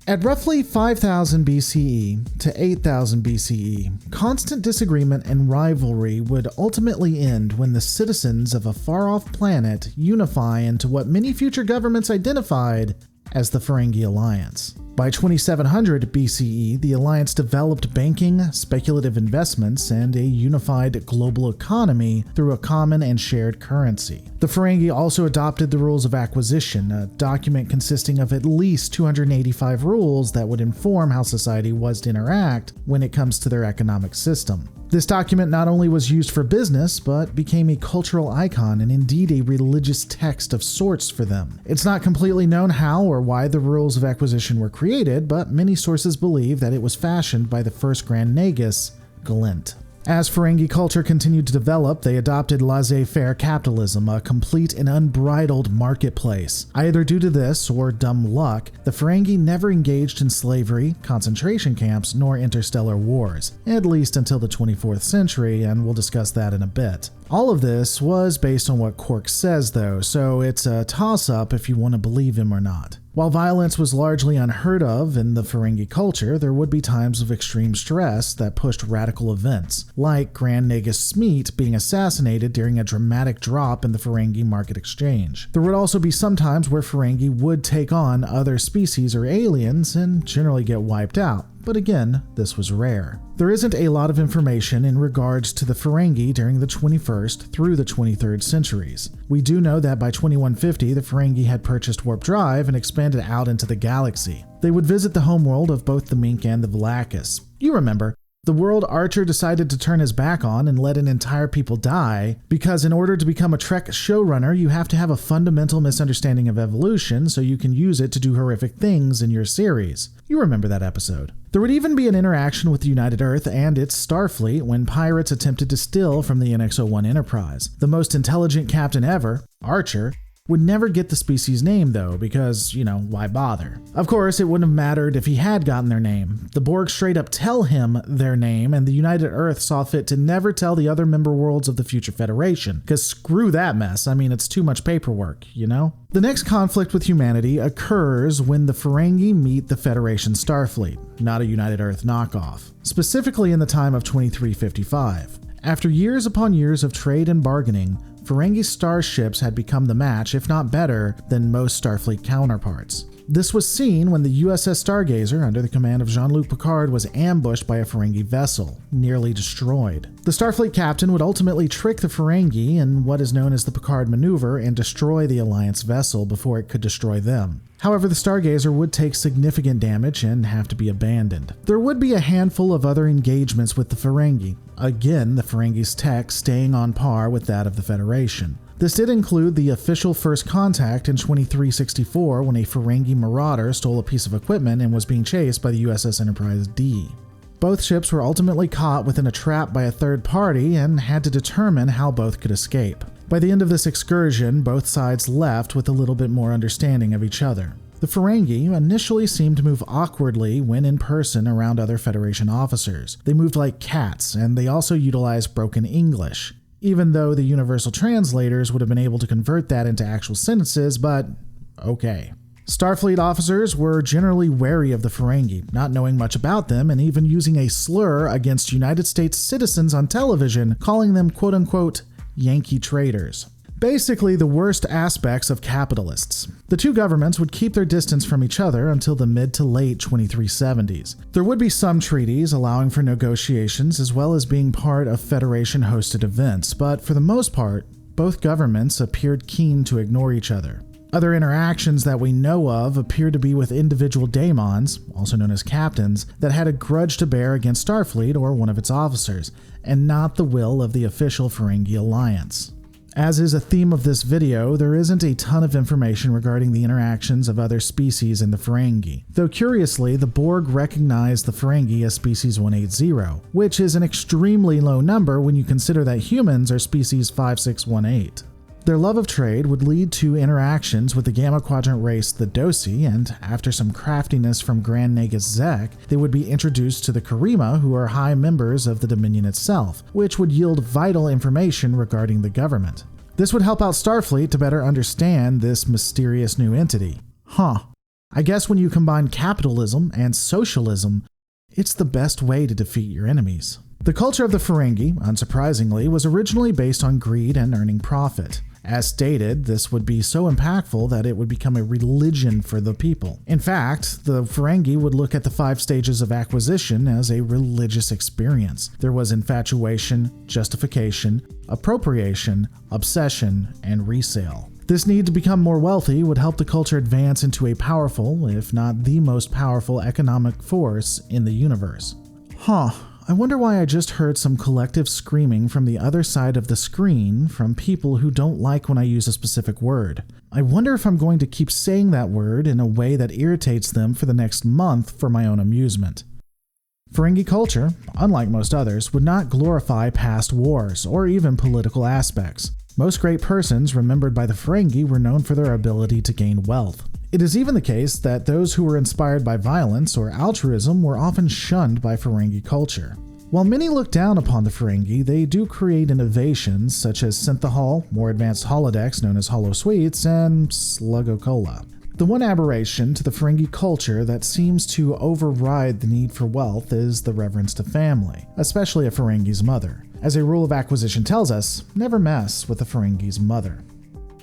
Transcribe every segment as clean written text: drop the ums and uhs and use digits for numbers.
At roughly 5000 BCE to 8000 BCE, constant disagreement and rivalry would ultimately end when the citizens of a far-off planet unify into what many future governments identified as the Ferengi Alliance. By 2700 BCE, the Alliance developed banking, speculative investments, and a unified global economy through a common and shared currency. The Ferengi also adopted the Rules of Acquisition, a document consisting of at least 285 rules that would inform how society was to interact when it comes to their economic system. This document not only was used for business, but became a cultural icon and indeed a religious text of sorts for them. It's not completely known how or why the Rules of Acquisition were created, but many sources believe that it was fashioned by the first Grand Nagus, Galent. As Ferengi culture continued to develop, they adopted laissez-faire capitalism, a complete and unbridled marketplace. Either due to this or dumb luck, the Ferengi never engaged in slavery, concentration camps, nor interstellar wars, at least until the 24th century, and we'll discuss that in a bit. All of this was based on what Quark says though, so it's a toss-up if you want to believe him or not. While violence was largely unheard of in the Ferengi culture, there would be times of extreme stress that pushed radical events, like Grand Nagus Smeet being assassinated during a dramatic drop in the Ferengi market exchange. There would also be some times where Ferengi would take on other species or aliens and generally get wiped out. But again, this was rare. There isn't a lot of information in regards to the Ferengi during the 21st through the 23rd centuries. We do know that by 2150, the Ferengi had purchased warp drive and expanded out into the galaxy. They would visit the homeworld of both the Mink and the Velakis. You remember, the world Archer decided to turn his back on and let an entire people die, because in order to become a Trek showrunner, you have to have a fundamental misunderstanding of evolution so you can use it to do horrific things in your series. You remember that episode. There would even be an interaction with the United Earth and its Starfleet when pirates attempted to steal from the NX-01 Enterprise. The most intelligent captain ever, Archer, would never get the species name though, because, why bother? Of course, it wouldn't have mattered if he had gotten their name. The Borg straight up tell him their name, and the United Earth saw fit to never tell the other member worlds of the future Federation. Because screw that mess, it's too much paperwork, The next conflict with humanity occurs when the Ferengi meet the Federation Starfleet, not a United Earth knockoff, specifically in the time of 2355. After years upon years of trade and bargaining, Ferengi starships had become the match, if not better, than most Starfleet counterparts. This was seen when the USS Stargazer, under the command of Jean-Luc Picard, was ambushed by a Ferengi vessel, nearly destroyed. The Starfleet captain would ultimately trick the Ferengi in what is known as the Picard maneuver and destroy the Alliance vessel before it could destroy them. However, the Stargazer would take significant damage and have to be abandoned. There would be a handful of other engagements with the Ferengi, again the Ferengi's tech staying on par with that of the Federation. This did include the official first contact in 2364 when a Ferengi marauder stole a piece of equipment and was being chased by the USS Enterprise D. Both ships were ultimately caught within a trap by a third party and had to determine how both could escape. By the end of this excursion, both sides left with a little bit more understanding of each other. The Ferengi initially seemed to move awkwardly when in person around other Federation officers. They moved like cats, and they also utilized broken English, even though the universal translators would have been able to convert that into actual sentences, but okay. Starfleet officers were generally wary of the Ferengi, not knowing much about them and even using a slur against United States citizens on television, calling them quote-unquote Yankee traitors. Basically the worst aspects of capitalists. The two governments would keep their distance from each other until the mid to late 2370s. There would be some treaties allowing for negotiations as well as being part of Federation-hosted events, but for the most part, both governments appeared keen to ignore each other. Other interactions that we know of appear to be with individual daemons, also known as captains, that had a grudge to bear against Starfleet or one of its officers, and not the will of the official Ferengi Alliance. As is a theme of this video, there isn't a ton of information regarding the interactions of other species in the Ferengi, though curiously, the Borg recognized the Ferengi as species 180, which is an extremely low number when you consider that humans are species 5618. Their love of trade would lead to interactions with the Gamma Quadrant race, the Dosi, and after some craftiness from Grand Nagus Zek, they would be introduced to the Karima, who are high members of the Dominion itself, which would yield vital information regarding the government. This would help out Starfleet to better understand this mysterious new entity. Huh. I guess when you combine capitalism and socialism, it's the best way to defeat your enemies. The culture of the Ferengi, unsurprisingly, was originally based on greed and earning profit. As stated, this would be so impactful that it would become a religion for the people. In fact, the Ferengi would look at the 5 stages of acquisition as a religious experience. There was infatuation, justification, appropriation, obsession, and resale. This need to become more wealthy would help the culture advance into a powerful, if not the most powerful economic force in the universe. I wonder why I just heard some collective screaming from the other side of the screen from people who don't like when I use a specific word. I wonder if I'm going to keep saying that word in a way that irritates them for the next month for my own amusement. Ferengi culture, unlike most others, would not glorify past wars or even political aspects. Most great persons remembered by the Ferengi were known for their ability to gain wealth. It is even the case that those who were inspired by violence or altruism were often shunned by Ferengi culture. While many look down upon the Ferengi, they do create innovations such as synthahol, more advanced holodecks known as holosuites, and sluggo-cola. The one aberration to the Ferengi culture that seems to override the need for wealth is the reverence to family, especially a Ferengi's mother. As a rule of acquisition tells us, never mess with a Ferengi's mother.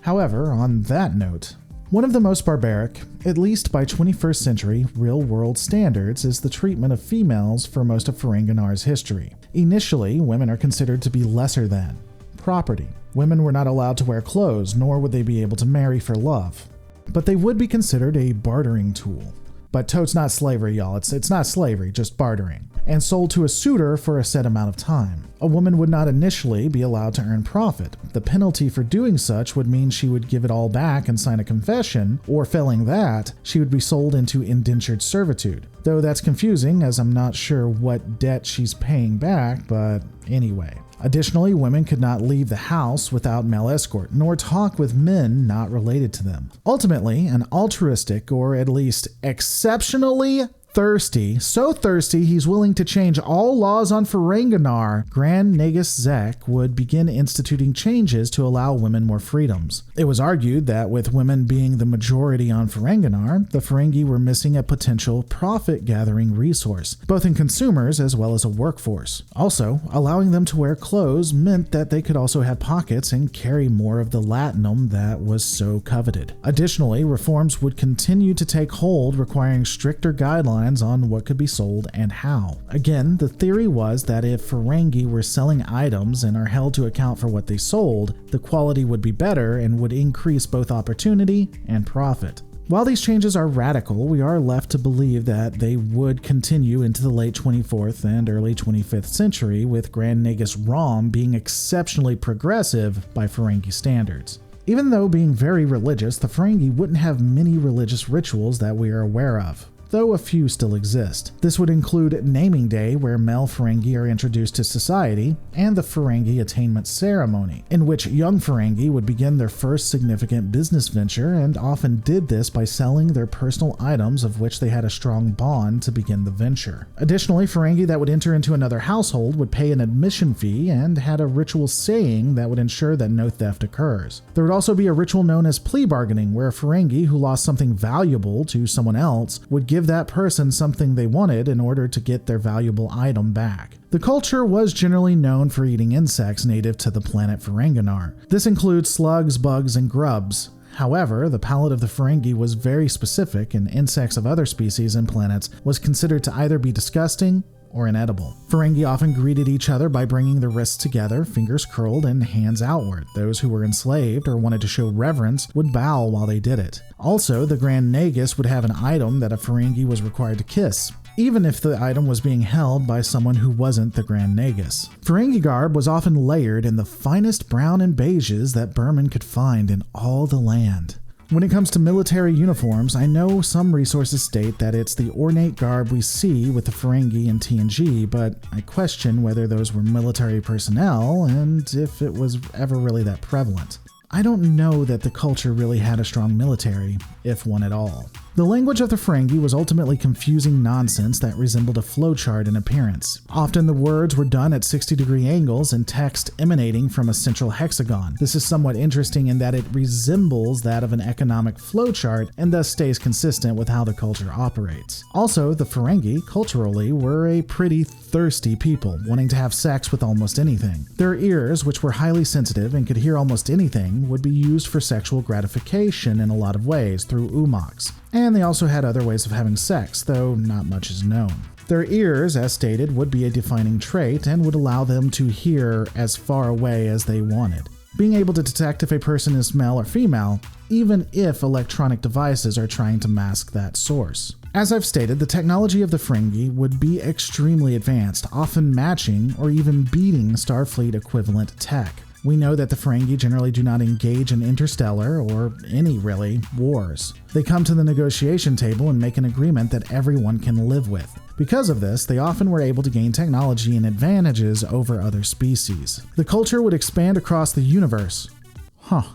However, on that note, one of the most barbaric, at least by 21st century real-world standards, is the treatment of females for most of Ferenginar's history. Initially, women are considered to be lesser than property. Women were not allowed to wear clothes, nor would they be able to marry for love. But they would be considered a bartering tool. But totes not slavery, y'all. It's not slavery, just bartering. And sold to a suitor for a set amount of time. A woman would not initially be allowed to earn profit. The penalty for doing such would mean she would give it all back and sign a confession, or failing that, she would be sold into indentured servitude. Though that's confusing, as I'm not sure what debt she's paying back, but anyway. Additionally, women could not leave the house without male escort, nor talk with men not related to them. Ultimately, an altruistic, or at least exceptionally thirsty, so thirsty he's willing to change all laws on Ferenginar, Grand Nagus Zek would begin instituting changes to allow women more freedoms. It was argued that with women being the majority on Ferenginar, the Ferengi were missing a potential profit-gathering resource, both in consumers as well as a workforce. Also, allowing them to wear clothes meant that they could also have pockets and carry more of the latinum that was so coveted. Additionally, reforms would continue to take hold, requiring stricter guidelines on what could be sold and how. Again, the theory was that if Ferengi were selling items and are held to account for what they sold, the quality would be better and would increase both opportunity and profit. While these changes are radical, we are left to believe that they would continue into the late 24th and early 25th century, with Grand Nagus Rom being exceptionally progressive by Ferengi standards. Even though being very religious, the Ferengi wouldn't have many religious rituals that we are aware of, though a few still exist. This would include Naming Day, where male Ferengi are introduced to society, and the Ferengi Attainment Ceremony, in which young Ferengi would begin their first significant business venture and often did this by selling their personal items of which they had a strong bond to begin the venture. Additionally, Ferengi that would enter into another household would pay an admission fee and had a ritual saying that would ensure that no theft occurs. There would also be a ritual known as plea bargaining, where a Ferengi who lost something valuable to someone else would give that person something they wanted in order to get their valuable item back. The culture was generally known for eating insects native to the planet Ferenginar. This includes slugs, bugs, and grubs. However, the palate of the Ferengi was very specific, and insects of other species and planets was considered to either be disgusting or inedible. Ferengi often greeted each other by bringing their wrists together, fingers curled, and hands outward. Those who were enslaved or wanted to show reverence would bow while they did it. Also, the Grand Nagus would have an item that a Ferengi was required to kiss, even if the item was being held by someone who wasn't the Grand Nagus. Ferengi garb was often layered in the finest brown and beiges that Berman could find in all the land. When it comes to military uniforms, I know some resources state that it's the ornate garb we see with the Ferengi in TNG, but I question whether those were military personnel and if it was ever really that prevalent. I don't know that the culture really had a strong military, if one at all. The language of the Ferengi was ultimately confusing nonsense that resembled a flowchart in appearance. Often the words were done at 60-degree angles and text emanating from a central hexagon. This is somewhat interesting in that it resembles that of an economic flowchart and thus stays consistent with how the culture operates. Also, the Ferengi, culturally, were a pretty thirsty people, wanting to have sex with almost anything. Their ears, which were highly sensitive and could hear almost anything, would be used for sexual gratification in a lot of ways through umoks. And they also had other ways of having sex, though not much is known. Their ears, as stated, would be a defining trait and would allow them to hear as far away as they wanted, being able to detect if a person is male or female, even if electronic devices are trying to mask that source. As I've stated, the technology of the Ferengi would be extremely advanced, often matching or even beating Starfleet equivalent tech. We know that the Ferengi generally do not engage in interstellar, or any really, wars. They come to the negotiation table and make an agreement that everyone can live with. Because of this, they often were able to gain technology and advantages over other species. The culture would expand across the universe.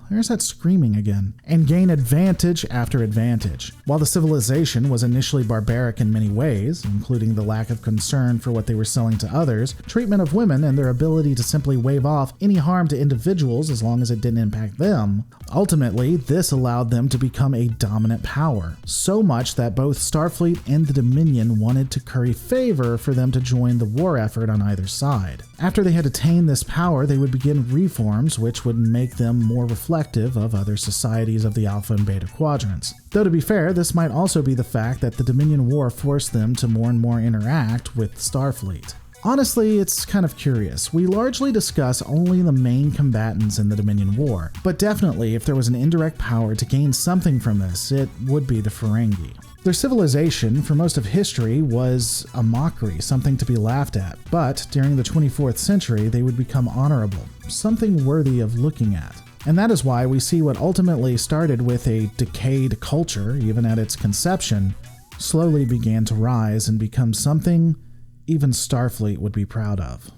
There's that screaming again. And gain advantage after advantage. While the civilization was initially barbaric in many ways, including the lack of concern for what they were selling to others, treatment of women, and their ability to simply wave off any harm to individuals as long as it didn't impact them, ultimately, this allowed them to become a dominant power. So much that both Starfleet and the Dominion wanted to curry favor for them to join the war effort on either side. After they had attained this power, they would begin reforms which would make them more reflective of other societies of the Alpha and Beta quadrants. Though to be fair, this might also be the fact that the Dominion War forced them to more and more interact with Starfleet. Honestly, it's kind of curious. We largely discuss only the main combatants in the Dominion War, but definitely if there was an indirect power to gain something from this, it would be the Ferengi. Their civilization, for most of history, was a mockery, something to be laughed at, but during the 24th century, they would become honorable, something worthy of looking at. And that is why we see what ultimately started with a decayed culture, even at its conception, slowly began to rise and become something even Starfleet would be proud of.